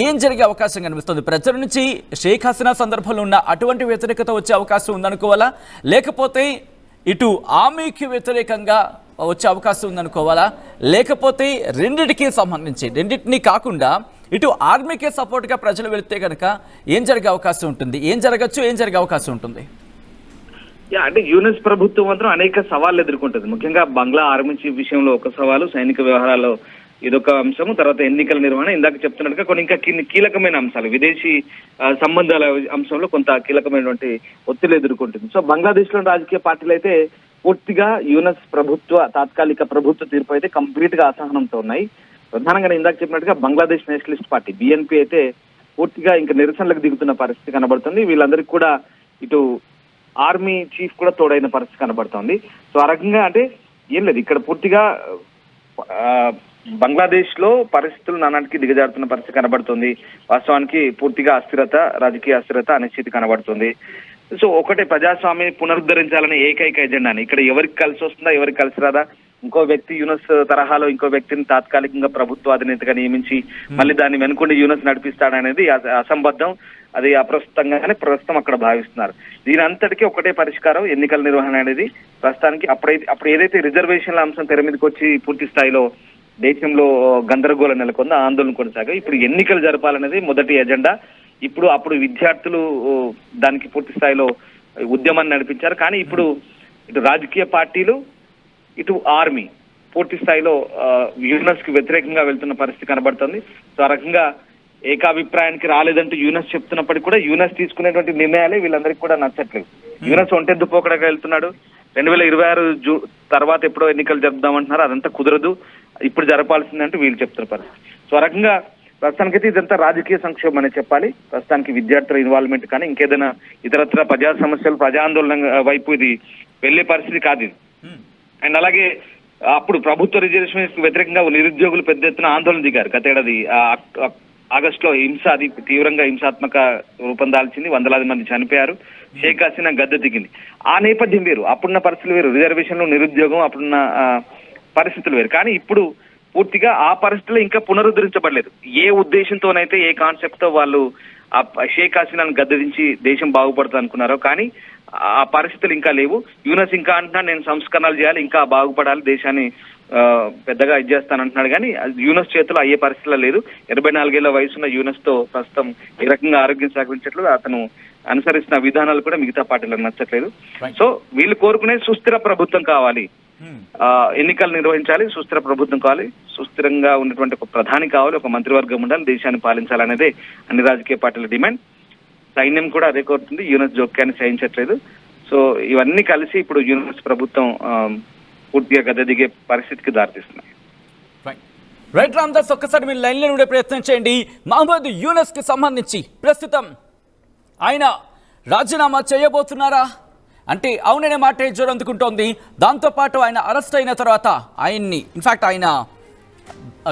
ఏం జరిగే అవకాశం కనిపిస్తుంది? ప్రజల నుంచి షేక్ హసీనా సందర్భంలో ఉన్న అటువంటి వ్యతిరేకత వచ్చే అవకాశం ఉందనుకోవాలా, లేకపోతే ఇటు ఆర్మీకి వ్యతిరేకంగా వచ్చే అవకాశం ఉందనుకోవాలా, లేకపోతే రెండింటినీ కాకుండా ఇటు ఆర్మీకే సపోర్ట్గా ప్రజలు వెళితే కనుక ఏం జరిగే అవకాశం ఉంటుంది, ఏం జరిగే అవకాశం ఉంటుంది? అంటే యూనస్ ప్రభుత్వం మాత్రం అనేక సవాళ్ళు ఎదుర్కొంటుంది. ముఖ్యంగా బంగ్లా ఆర్మీ చీఫ్ విషయంలో ఒక సవాలు, సైనిక వ్యవహారాల్లో ఇదొక అంశము, తర్వాత ఎన్నికల నిర్వహణ, ఇందాక చెప్తున్నట్టుగా కొన్ని ఇంకా కీలకమైన అంశాలు, విదేశీ సంబంధాల అంశంలో కొంత కీలకమైనటువంటి ఒత్తిడి ఎదుర్కొంటుంది. సో బంగ్లాదేశ్ లోని రాజకీయ పార్టీలు అయితే పూర్తిగా యూనస్ తాత్కాలిక ప్రభుత్వ తీర్పు అయితే కంప్లీట్ గా అసహనంతో ఉన్నాయి. ప్రధానంగా నేను ఇందాక చెప్పినట్టుగా బంగ్లాదేశ్ నేషనలిస్ట్ పార్టీ BNP అయితే పూర్తిగా ఇంకా నిరసనలకు దిగుతున్న పరిస్థితి కనబడుతుంది. వీళ్ళందరికీ కూడా ఇటు ఆర్మీ చీఫ్ కూడా తోడైన పరిస్థితి కనబడుతోంది. సో ఆ రకంగా అంటే ఏం లేదు, ఇక్కడ పూర్తిగా బంగ్లాదేశ్ లో పరిస్థితులు నానాటికి దిగజారుతున్న పరిస్థితి కనబడుతుంది. వాస్తవానికి పూర్తిగా అస్థిరత, రాజకీయ అస్థిరత, అనిశ్చితి కనబడుతుంది. సో ఒకటే ప్రజాస్వామ్యం పునరుద్ధరించాలనే ఏకైక ఎజెండాని ఇక్కడ ఎవరికి కలిసి వస్తుందా, ఎవరికి కలిసి రాదా, ఇంకో వ్యక్తి యూనస్ తరహాలో ఇంకో వ్యక్తిని తాత్కాలికంగా ప్రభుత్వ అధినేతగా నియమించి మళ్ళీ దాన్ని వెనుకొండి యూనస్ నడిపిస్తాడనేది అసంబద్ధం, అది అప్రస్తుతంగానే ప్రస్తుతం అక్కడ భావిస్తున్నారు. దీని అంతటికీ ఒకటే పరిష్కారం ఎన్నికల నిర్వహణ అనేది. ప్రస్తుతానికి అప్పుడు ఏదైతే రిజర్వేషన్ల అంశం తెర మీదకి వచ్చి పూర్తి స్థాయిలో దేశంలో గందరగోళం నెలకొందో, ఆందోళన కొనసాగా ఇప్పుడు ఎన్నికలు జరపాలనేది మొదటి ఎజెండా. అప్పుడు విద్యార్థులు దానికి పూర్తి స్థాయిలో ఉద్యమాన్ని నడిపించారు. కానీ ఇప్పుడు ఇటు రాజకీయ పార్టీలు, ఇటు ఆర్మీ పూర్తి స్థాయిలో యూనస్ కి వ్యతిరేకంగా వెళ్తున్న పరిస్థితి కనబడుతుంది. సో ఆ రకంగా ఏకాభిప్రాయానికి రాలేదంటూ యూనస్ చెప్తున్నప్పటికీ కూడా యూనస్ తీసుకునేటువంటి నిర్ణయాలే వీళ్ళందరికీ కూడా నచ్చట్లేదు. యూనస్ ఒంటెద్దు పోకడగా వెళ్తున్నాడు. 2026 తర్వాత ఎప్పుడో ఎన్నికలు జరుపుదామంటున్నారు, అదంతా కుదరదు, ఇప్పుడు జరపాల్సిందంటూ వీళ్ళు చెప్తున్న పరిస్థితి. సో ఆ రకంగా ప్రస్తుతానికైతే ఇదంతా రాజకీయ సంక్షోభం అనే చెప్పాలి. ప్రస్తుతానికి విద్యార్థుల ఇన్వాల్వ్మెంట్ కానీ ఇంకేదైనా ఇతరత్ర ప్రజా సమస్యలు, ప్రజా ఆందోళన వైపు ఇది వెళ్లే పరిస్థితి కాదు ఇది. అండ్ అలాగే అప్పుడు ప్రభుత్వ రిజర్వేషన్ వ్యతిరేకంగా నిరుద్యోగులు పెద్ద ఎత్తున ఆందోళన దిగారు. గతేడాది ఆగస్టులో అది తీవ్రంగా హింసాత్మక రూపం దాల్చింది, వందలాది మంది చనిపోయారు, షేక్ హసీనా గద్దె దిగింది. ఆ నేపథ్యం వేరు, అప్పుడున్న పరిస్థితులు వేరు, రిజర్వేషన్లు, నిరుద్యోగం, అప్పుడున్న పరిస్థితులు వేరు. కానీ ఇప్పుడు పూర్తిగా ఆ పరిస్థితులు ఇంకా పునరుద్ధరించబడలేదు. ఏ ఉద్దేశంతోనైతే, ఏ కాన్సెప్ట్ తో వాళ్ళు ఆ షేక్ హసీనాను గద్దెదించి దేశం బాగుపడుతుంది అనుకున్నారో, కానీ ఆ పరిస్థితులు ఇంకా లేవు. యూనస్ ఇంకా అంటున్నా నేను సంస్కరణలు చేయాలి, ఇంకా బాగుపడాలి, దేశాన్ని పెద్దగా ఇది చేస్తానంటున్నాడు. కానీ యూనస్ చేతిలో అయ్యే పరిస్థితిలో లేదు. 84 ఏళ్ల వయసున్న యూనస్ తో ప్రస్తుతం ఏ రకంగా ఆరోగ్యం సహకరించట్లేదు, అతను అనుసరిస్తున్న విధానాలు కూడా మిగతా పార్టీలకు నచ్చట్లేదు. సో వీళ్ళు కోరుకునే సుస్థిర ప్రభుత్వం కావాలి, ఎన్నికలు నిర్వహించాలి, సుస్థిర ప్రభుత్వం కావాలి, సుస్థిరంగా ఉన్నటువంటి ఒక ప్రధాని కావాలి, ఒక మంత్రివర్గం ఉండాలి, దేశాన్ని పాలించాలనేదే అన్ని రాజకీయ పార్టీల డిమాండ్. సైన్యం కూడా అదే కోరుతుంది, యూనస్ జోక్యాన్ని సహించట్లేదు. సో ఇవన్నీ కలిసి ఇప్పుడు యూనస్ ప్రభుత్వం పూర్తిగా గద్దె దిగే పరిస్థితికి దారితీస్తున్నాయి. రైట్ రామ్దాస్, ఒక్కసారి మీరు లైన్లో ఉండే ప్రయత్నం చేయండి. మహమ్మద్ యూనస్ కి సంబంధించి ప్రస్తుతం ఆయన రాజీనామా చేయబోతున్నారా అంటే అవుననే మాట జోరు అందుకుంటోంది. దాంతోపాటు ఆయన అరెస్ట్ అయిన తర్వాత ఆయన్ని, ఇన్ఫాక్ట్ ఆయన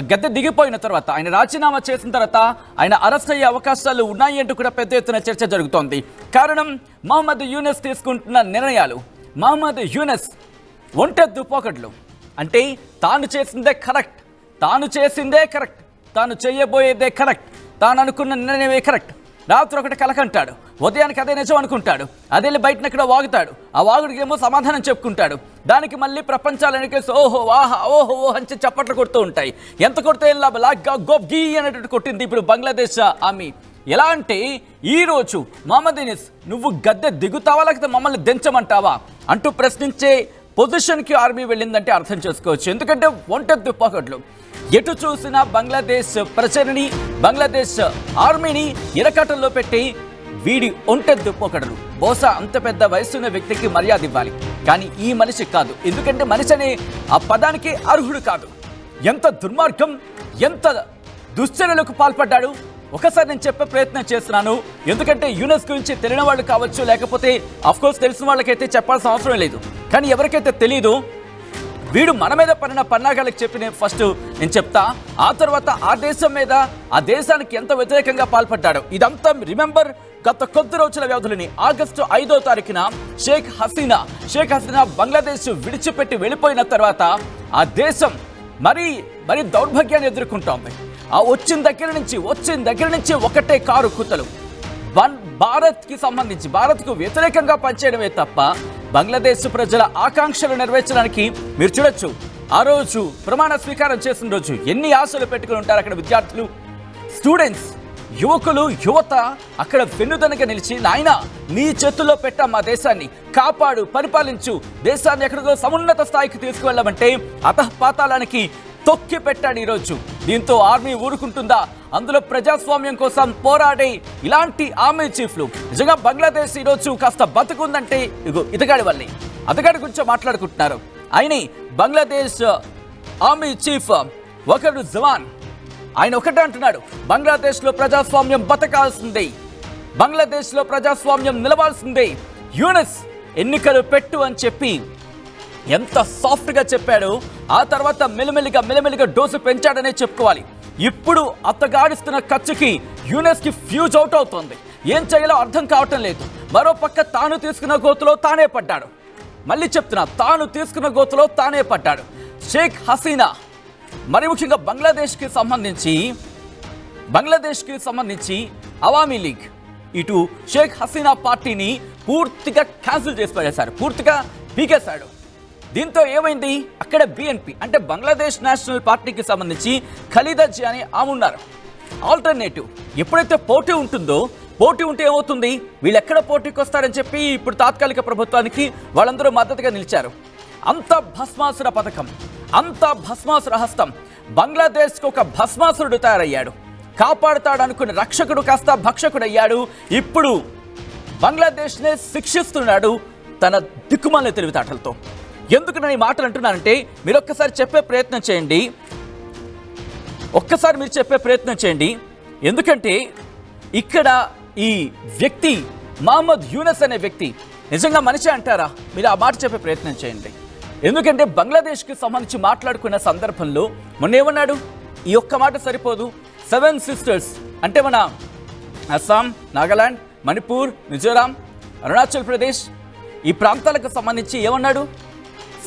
గద్దె దిగిపోయిన తర్వాత, ఆయన రాజీనామా చేసిన తర్వాత ఆయన అరెస్ట్ అయ్యే అవకాశాలు ఉన్నాయి అంటూ కూడా పెద్ద ఎత్తున చర్చ జరుగుతోంది. కారణం మహమ్మద్ యూనస్ తీసుకుంటున్న నిర్ణయాలు. మహమ్మద్ యూనస్ ఒంటెద్దు పోకడ్లు, అంటే తాను చేసిందే కరెక్ట్, తాను చేయబోయేదే కరెక్ట్, తాను అనుకున్న నిర్ణయమే కరెక్ట్. రాత్రి ఒకటి కలకంటాడు, ఉదయానికి అదే నిజం అనుకుంటాడు, అదే బయటనక్కడ వాగుతాడు, ఆ వాగుడికి ఏమో సమాధానం చెప్పుకుంటాడు, దానికి మళ్ళీ ప్రపంచాలనికేసి ఓహో ఆహా ఓహో అని చప్పట్లు కొడుతూ ఉంటాయి. ఎంత కొడితే గీ అనేటట్టు కొట్టింది ఇప్పుడు బంగ్లాదేశ్ ఆర్మీ. ఎలా అంటే ఈరోజు మహమ్మద్ యూనస్ నువ్వు గద్దె దిగుతావా లేకపోతే మమ్మల్ని దించమంటావా అంటూ ప్రశ్నించే పొజిషన్కి ఆర్మీ వెళ్ళిందంటే అర్థం చేసుకోవచ్చు. ఎందుకంటే ఒంటెద్దు పోకడ్లు, ఎటు చూసినా బంగ్లాదేశ్ ప్రజలని, బంగ్లాదేశ్ ఆర్మీని ఇరకాటంలో పెట్టి వీడి ఒంటెద్దు పోకడలు. బహుశా అంత పెద్ద వయసున్న వ్యక్తికి మర్యాద ఇవ్వాలి, కానీ ఈ మనిషి కాదు. ఎందుకంటే మనిషి అనే ఆ పదానికి అర్హుడు కాదు. ఎంత దుర్మార్గం, ఎంత దుశ్చర్యలకు పాల్పడ్డాడు. ఒకసారి నేను చెప్పే ప్రయత్నం చేస్తున్నాను, ఎందుకంటే యూనస్ గురించి తెలియని వాళ్ళు కావచ్చు, లేకపోతే అఫ్కోర్స్ తెలిసిన వాళ్ళకైతే చెప్పాల్సిన అవసరం లేదు. కానీ ఎవరికైతే తెలీదు, వీడు మన మీద పడిన పన్నాగాలకు చెప్పి నేను చెప్తా, ఆ తర్వాత ఆ దేశం మీద, ఆ దేశానికి ఎంత వ్యతిరేకంగా పాల్పడ్డాడు ఇదంతా రిమెంబర్. గత కొద్ది రోజుల వ్యవధిలోని ఆగస్టు 5వ తారీఖున షేక్ హసీనా బంగ్లాదేశ్ విడిచిపెట్టి వెళ్ళిపోయిన తర్వాత ఆ దేశం మరి దౌర్భాగ్యాన్ని ఎదుర్కొంటోంది. ఆ వచ్చిన దగ్గర నుంచి ఒకటే కారు కూతలు. భారత్కు వ్యతిరేకంగా పనిచేయడమే తప్ప బంగ్లాదేశ్ ప్రజల ఆకాంక్షలు నెరవేర్చడానికి మీరు చూడొచ్చు. ఆ రోజు ప్రమాణ స్వీకారం చేసిన రోజు ఎన్ని ఆశలు పెట్టుకుని ఉంటారు అక్కడ విద్యార్థులు, స్టూడెంట్స్, యువకులు, యువత అక్కడ వెన్నుదనగా నిలిచి, నాయన నీ చేతుల్లో పెట్టా మా దేశాన్ని, కాపాడు, పరిపాలించు, దేశాన్ని ఎక్కడికో సమున్నత స్థాయికి తీసుకువెళ్ళమంటే అతఃపాతాళానికి తొక్కి పెట్టాడు ఈరోజు. దీంతో ఆర్మీ ఊరుకుంటుందా? అందులో ప్రజాస్వామ్యం కోసం పోరాడే ఇలాంటి ఆర్మీ చీఫ్లు నిజంగా బంగ్లాదేశ్ ఈరోజు కాస్త బతుకుందంటే ఇగో ఇతగాడి వల్లే. అతగాడి గురించి మాట్లాడుకుంటున్నారు. ఆయన బంగ్లాదేశ్ ఆర్మీ చీఫ్ ఒకడు జవాన్, ఆయన ఒకటే అంటున్నాడు, బంగ్లాదేశ్లో ప్రజాస్వామ్యం బతకాల్సిందే, బంగ్లాదేశ్లో ప్రజాస్వామ్యం నిలవాల్సిందే, యూనిస్ ఎన్నికలు పెట్టు అని చెప్పి ఎంత సాఫ్ట్గా చెప్పాడో ఆ తర్వాత మెల్లమెల్లిగా డోసు పెంచాడనే చెప్పుకోవాలి. ఇప్పుడు అత్తగాడిస్తున్న ఖర్చుకి యూనిస్కి ఫ్యూజ్ అవుట్ అవుతోంది. ఏం చేయాలో అర్థం కావటం లేదు. మరోపక్క తాను తీసుకున్న గోతులో తానే పడ్డాడు. మళ్ళీ చెప్తున్నా, తాను తీసుకున్న గోతులో తానే పడ్డాడు. షేక్ హసీనా మరి ముఖ్యంగా బంగ్లాదేశ్కి సంబంధించి అవామీ లీగ్ ఇటు షేక్ హసీనా పార్టీని పూర్తిగా క్యాన్సిల్ చేసి పడేశారు, పూర్తిగా పీకేశాడు. దీంతో ఏమైంది, అక్కడ బిఎన్పి అంటే బంగ్లాదేశ్ నేషనల్ పార్టీకి సంబంధించి ఖలీదా జియా అని ఆమె ఉన్నారు. ఆల్టర్నేటివ్ ఎప్పుడైతే పోటీ ఉంటుందో, పోటీ ఉంటే ఏమవుతుంది, వీళ్ళు ఎక్కడ పోటీకి వస్తారని చెప్పి ఇప్పుడు తాత్కాలిక ప్రభుత్వానికి వాళ్ళందరూ మద్దతుగా నిలిచారు. అంత భస్మాసుర పథకం, అంత భస్మాసుర హస్తం, బంగ్లాదేశ్కి ఒక భస్మాసురుడు తయారయ్యాడు. కాపాడుతాడనుకున్న రక్షకుడు కాస్త భక్షకుడయ్యాడు. ఇప్పుడు బంగ్లాదేశ్నే శిక్షిస్తున్నాడు తన దిక్కుమాలిన తెలివితేటలతో. ఎందుకు నేను ఈ మాటలు అంటున్నానంటే, మీరు ఒక్కసారి చెప్పే ప్రయత్నం చేయండి. ఎందుకంటే ఇక్కడ ఈ వ్యక్తి మహమ్మద్ యూనస్ అనే వ్యక్తి నిజంగా మనిషి అంటారా? మీరు ఆ మాట చెప్పే ప్రయత్నం చేయండి. ఎందుకంటే బంగ్లాదేశ్కి సంబంధించి మాట్లాడుకున్న సందర్భంలో మొన్న ఏమన్నాడు, ఈ ఒక్క మాట సరిపోదు, 7 సిస్టర్స్ అంటే మన అస్సాం, నాగాలాండ్, మణిపూర్, మిజోరాం, అరుణాచల్ ప్రదేశ్ ఈ ప్రాంతాలకు సంబంధించి ఏమన్నాడు,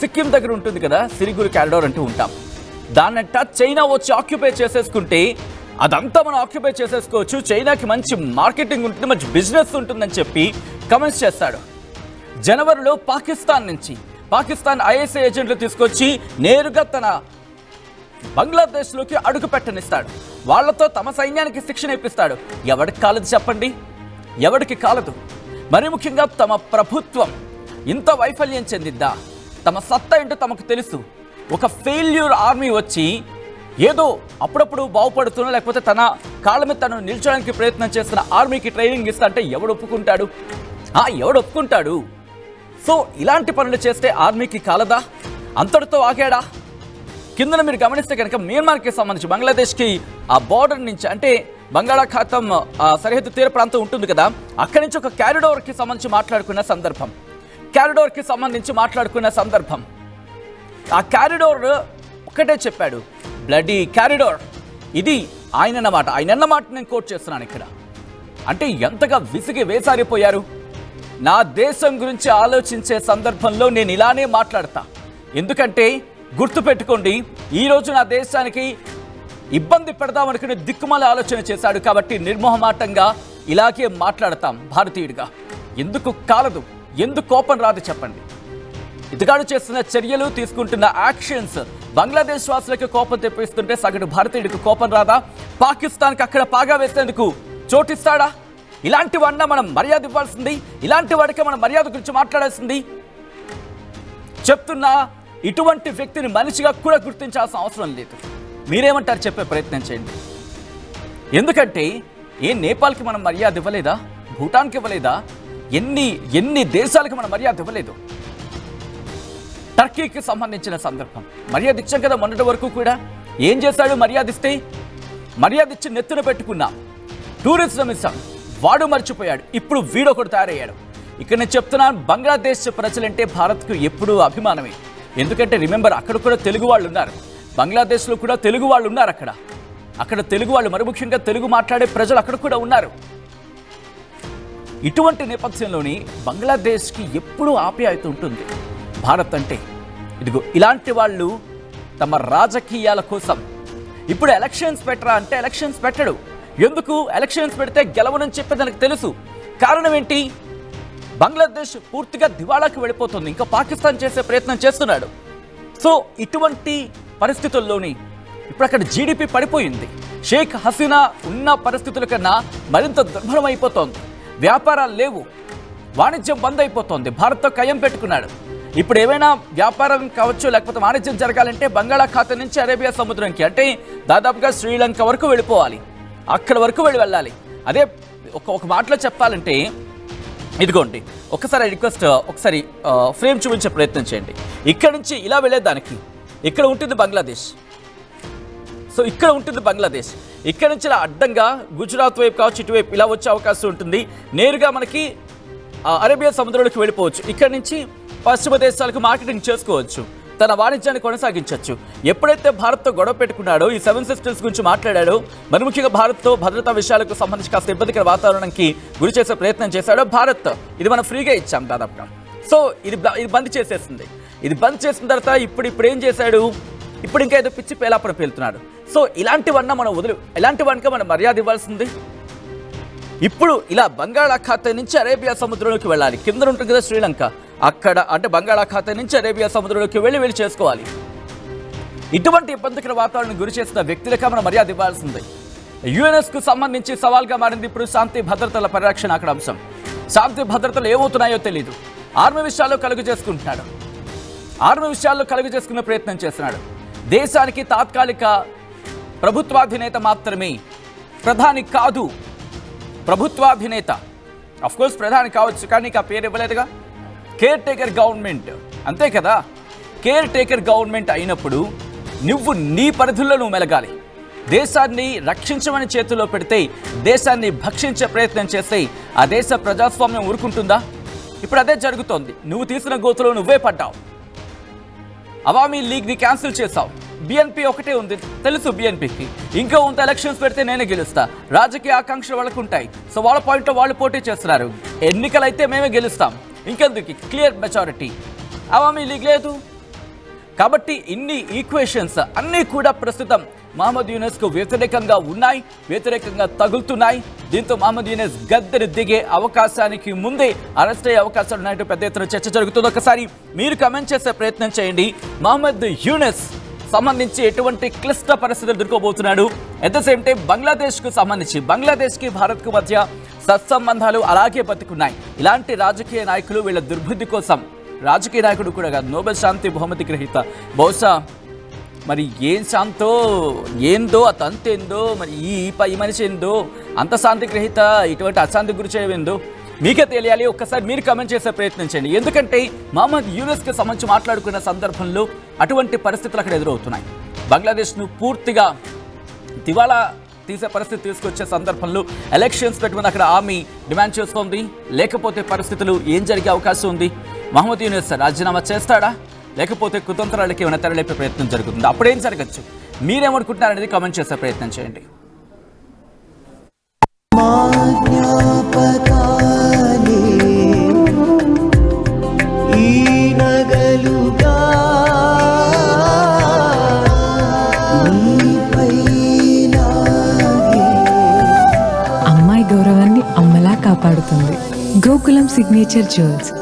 సిక్కిం దగ్గర ఉంటుంది కదా సిరిగురి క్యారిడోర్ అంటూ ఉంటాం, దాన్నంట చైనా వచ్చి ఆక్యుపై చేసేసుకుంటే అదంతా మనం ఆక్యుపై చేసేసుకోవచ్చు, చైనాకి మంచి మార్కెటింగ్ ఉంటుంది, మంచి బిజినెస్ ఉంటుందని చెప్పి కమెంట్స్ చేస్తాడు. జనవరిలో పాకిస్తాన్ ఐఎస్ఐ ఏజెంట్లు తీసుకొచ్చి నేరుగా తన బంగ్లాదేశ్లోకి అడుగు పెట్టనిస్తాడు. వాళ్లతో తమ సైన్యానికి శిక్షణ ఇప్పిస్తాడు. ఎవరికి కాలదు చెప్పండి, ఎవరికి కాలదు. మరి ముఖ్యంగా తమ ప్రభుత్వం ఇంత వైఫల్యం చెందిద్దా? తమ సత్తా ఏంటో తమకు తెలుసు. ఒక ఫెయిల్యూర్ ఆర్మీ వచ్చి ఏదో అప్పుడప్పుడు బాగుపడుతున్నా లేకపోతే తన కాళ్ళ మీద తను నిల్చోడానికి ప్రయత్నం చేస్తున్న ఆర్మీకి ట్రైనింగ్ ఇస్తా అంటే ఎవడు ఒప్పుకుంటాడు? సో ఇలాంటి పనులు చేస్తే ఆర్మీకి కాలదా? అంతటితో ఆగాడా? కిందన మీరు గమనిస్తే కనుక మియాన్మార్కి సంబంధించి బంగ్లాదేశ్కి ఆ బార్డర్ నుంచి అంటే బంగాళాఖాతం సరిహద్దు తీర ప్రాంతం ఉంటుంది కదా, అక్కడి నుంచి ఒక క్యారిడోర్కి సంబంధించి మాట్లాడుకున్న సందర్భం ఆ క్యారిడోర్ ఒకటే చెప్పాడు, బ్లడీ క్యారిడోర్. ఇది ఆయన అన్నమాట నేను కోట్ చేస్తున్నాను ఇక్కడ. అంటే ఎంతగా విసిగి వేసారిపోయారు. నా దేశం గురించి ఆలోచించే సందర్భంలో నేను ఇలానే మాట్లాడతా. ఎందుకంటే గుర్తుపెట్టుకోండి, ఈరోజు నా దేశానికి ఇబ్బంది పెడదామనుకునే దిక్కుమాల ఆలోచన చేశాడు కాబట్టి నిర్మోహమాటంగా ఇలాగే మాట్లాడతాం భారతీయుడిగా. ఎందుకు కాలదు, ఎందుకు కోపం రాదు చెప్పండి? ఇతగాడు చేస్తున్న చర్యలు, తీసుకుంటున్న యాక్షన్స్ బంగ్లాదేశ్ వాసులకు కోపం తెప్పిస్తుంటే సగటు భారతీయుడికి కోపం రాదా? పాకిస్తాన్కి అక్కడ పాగా వేసేందుకు చోటిస్తాడా? ఇలాంటి వాడిన మనం మర్యాద ఇవ్వాల్సింది, ఇలాంటి వాడికి మనం మర్యాద గురించి మాట్లాడాల్సింది. చెప్తున్నా, ఇటువంటి వ్యక్తిని మనిషిగా కూడా గుర్తించాల్సిన అవసరం లేదు. మీరేమంటారు చెప్పే ప్రయత్నం చేయండి. ఎందుకంటే నేపాల్కి మనం మర్యాద ఇవ్వలేదా? భూటాన్కి ఇవ్వలేదా? ఎన్ని దేశాలకు మనం మర్యాద ఇవ్వలేదు. టర్కీకి సంబంధించిన సందర్భం మర్యాద ఇచ్చాం కదా మొన్నటి వరకు కూడా. ఏం చేశాడు మర్యాద ఇస్తే? మర్యాద ఇచ్చి నెత్తున పెట్టుకున్నా టూరిజం ఇస్తాం, వాడు మర్చిపోయాడు. ఇప్పుడు వీడొకడు తయారయ్యాడు. ఇక్కడ నేను చెప్తున్నాను, బంగ్లాదేశ్ ప్రజలంటే భారత్కు ఎప్పుడూ అభిమానమే. ఎందుకంటే రిమెంబర్, అక్కడ కూడా తెలుగు వాళ్ళు ఉన్నారు, బంగ్లాదేశ్లో కూడా తెలుగు వాళ్ళు ఉన్నారు. అక్కడ తెలుగు వాళ్ళు, మరి ముఖ్యంగా తెలుగు మాట్లాడే ప్రజలు అక్కడ కూడా ఉన్నారు. ఇటువంటి నేపథ్యంలోని బంగ్లాదేశ్కి ఎప్పుడూ ఆప్యాయత ఉంటుంది భారత్ అంటే. ఇదిగో ఇలాంటి వాళ్ళు తమ రాజకీయాల కోసం ఇప్పుడు ఎలక్షన్స్ పెట్టరా అంటే ఎలక్షన్స్ పెట్టడు. ఎందుకు? ఎలక్షన్స్ పెడితే గెలవనని చెప్పి తనకు తెలుసు. కారణం ఏంటి? బంగ్లాదేశ్ పూర్తిగా దివాళాకి వెళ్ళిపోతుంది, ఇంకా పాకిస్తాన్ చేసే ప్రయత్నం చేస్తున్నాడు. సో ఇటువంటి పరిస్థితుల్లోని ఇప్పుడు అక్కడ జీడిపి పడిపోయింది. షేక్ హసీనా ఉన్న పరిస్థితుల కన్నా మరింత దుర్భరం అయిపోతోంది. వ్యాపారాలు లేవు, వాణిజ్యం బంద్ అయిపోతోంది. భారత్తో కయ్యం పెట్టుకున్నాడు. ఇప్పుడు ఏమైనా వ్యాపారం కావచ్చు లేకపోతే వాణిజ్యం జరగాలంటే బంగాళాఖాతం నుంచి అరేబియా సముద్రంకి అంటే దాదాపుగా శ్రీలంక వరకు వెళ్ళిపోవాలి, అక్కడ వరకు వెళ్ళాలి. అదే ఒక మాటలో చెప్పాలంటే, ఇదిగోండి ఒకసారి రిక్వెస్ట్, ఒకసారి ఫ్రేమ్ చూపించే ప్రయత్నం చేయండి. ఇక్కడ నుంచి ఇలా వెళ్ళేదానికి ఇక్కడ ఉంటుంది బంగ్లాదేశ్, సో ఇక్కడ ఉంటుంది బంగ్లాదేశ్. ఇక్కడ నుంచి ఇలా అడ్డంగా గుజరాత్ వైపు కావచ్చు, ఇటువైపు ఇలా వచ్చే అవకాశం ఉంటుంది. నేరుగా మనకి అరేబియా సముద్రంలోకి వెళ్ళిపోవచ్చు. ఇక్కడ నుంచి పశ్చిమ దేశాలకు మార్కెటింగ్ చేసుకోవచ్చు, తన వాణిజ్యాన్ని కొనసాగించవచ్చు. ఎప్పుడైతే భారత్తో గొడవ పెట్టుకున్నాడో, ఈ 7 సిస్టర్స్ గురించి మాట్లాడాడో, మరి ముఖ్యంగా భారత్తో భద్రతా విషయాలకు సంబంధించి కాస్త ఇబ్బందికర వాతావరణానికి గురి చేసే ప్రయత్నం చేశాడో భారత్, ఇది మనం ఫ్రీగా ఇచ్చాం దాదాపుగా. సో ఇది బంద్ చేసేసింది. ఇది బంద్ చేసిన తర్వాత ఇప్పుడు ఏం చేశాడు? ఇప్పుడు ఇంకా ఏదో పిచ్చి పేలాపన పేలుతున్నాడు. సో ఇలాంటివన్నా మనం ఇలాంటివన్నీ మనం మర్యాద ఇవ్వాల్సింది. ఇప్పుడు ఇలా బంగాళాఖాతం నుంచి అరేబియా సముద్రంలోకి వెళ్ళాలి. కింద ఉంటుంది కదా శ్రీలంక, అక్కడ అంటే బంగాళాఖాతం నుంచి అరేబియా సముద్రంలోకి వెళ్ళి చేసుకోవాలి. ఇటువంటి ఇబ్బందికర వాతావరణం గురి చేసిన వ్యక్తులకే మనం మర్యాద ఇవ్వాల్సింది. యుఎన్ఎస్కు సంబంధించి సవాల్గా మారింది ఇప్పుడు శాంతి భద్రతల పరిరక్షణ. అక్కడ అంశం శాంతి భద్రతలు ఏమవుతున్నాయో తెలియదు. ఆర్మీ విషయాల్లో కలుగు చేసుకుంటున్నాడు. ఆర్మీ విషయాల్లో కలుగు చేసుకునే ప్రయత్నం చేస్తున్నాడు. దేశానికి తాత్కాలిక ప్రభుత్వాధినేత మాత్రమే, ప్రధాని కాదు. ప్రభుత్వాధినేత అఫ్కోర్స్ ప్రధాని కావచ్చు, కానీ ఆ పేరు ఇవ్వలేదుగా. కేర్ టేకర్ గవర్నమెంట్, అంతే కదా. కేర్ టేకర్ గవర్నమెంట్ అయినప్పుడు నువ్వు నీ పరిధుల్లో నువ్వు మెలగాలి. దేశాన్ని రక్షించమని చేతుల్లో పెడితే, దేశాన్ని భక్షించే ప్రయత్నం చేస్తే ఆ దేశ ప్రజాస్వామ్యం ఊరుకుంటుందా? ఇప్పుడు అదే జరుగుతోంది. నువ్వు తీసిన గోతులో నువ్వే పడ్డావు. అవామీ లీగ్ని క్యాన్సిల్ చేశావు. బిఎన్పి ఒకటే ఉంది, తెలుసు బిఎన్పికి. ఇంకా ఉంత ఎలక్షన్స్ పెడితే నేనే గెలుస్తా, రాజకీయ ఆకాంక్షలు వాళ్ళకు ఉంటాయి. సో వాళ్ళ పాయింట్లో వాళ్ళు పోటీ చేస్తున్నారు. ఎన్నికలైతే మేమే గెలుస్తాం, ఇంకెందుకు క్లియర్ మెజారిటీ. అవామీ లీగ్ లేదు కాబట్టి ఇన్ని ఈక్వేషన్స్ అన్నీ కూడా ప్రస్తుతం మహమ్మద్ యూనస్కు వ్యతిరేకంగా ఉన్నాయి, వ్యతిరేకంగా తగులుతున్నాయి. దీంతో మహమ్మద్ యూనస్ గద్దెని దిగే అవకాశానికి ముందే అరెస్ట్ అయ్యే అవకాశాలు ఉన్నాయంటూ పెద్ద ఎత్తున చర్చ జరుగుతుంది. ఒకసారి మీరు కమెంట్ చేసే ప్రయత్నం చేయండి. మహమ్మద్ యూనస్ సంబంధించి ఎటువంటి క్లిష్ట పరిస్థితులు ఎదుర్కోబోతున్నాడు? అట్ ద సేమ్ టైం బంగ్లాదేశ్కు సంబంధించి బంగ్లాదేశ్కి భారత్కు మధ్య సత్సంబంధాలు అలాగే బతుకున్నాయి. ఇలాంటి రాజకీయ నాయకులు వీళ్ళ దుర్బుద్ధి కోసం, రాజకీయ నాయకుడు కూడా కాదు, నోబెల్ శాంతి బహుమతి గ్రహీత, బహుశా మరి ఏం శాంతో ఏందో ఆ తంతేందో, మరి ఈ మనిషి ఏందో, అంత శాంతి గ్రహీత ఇటువంటి అశాంతి గురి చేయవేందో మీకే తెలియాలి. ఒక్కసారి మీరు కమెంట్ చేసే ప్రయత్నం చేయండి. ఎందుకంటే మహమ్మద్ యూనస్కి సంబంధించి మాట్లాడుకున్న సందర్భంలో అటువంటి పరిస్థితులు అక్కడ ఎదురవుతున్నాయి. బంగ్లాదేశ్ను పూర్తిగా దివాళా తీసే పరిస్థితి తీసుకొచ్చే సందర్భంలో ఎలక్షన్స్ పెట్టుకుని అక్కడ ఆర్మీ డిమాండ్ చేస్తోంది. లేకపోతే పరిస్థితులు ఏం జరిగే అవకాశం ఉంది? మహమ్మద్ యూనస్ రాజీనామా చేస్తాడా, లేకపోతే కుతంత్రాలకి ఏమైనా తెరలేపే ప్రయత్నం జరుగుతుంది? అప్పుడేం జరగచ్చు? మీరేమనుకుంటున్నారనేది కామెంట్ చేసే ప్రయత్నం చేయండి. అమ్మాయి గౌరవాన్ని అమ్మలా కాపాడుతుంది గోకులం సిగ్నేచర్ జ్యువెల్స్.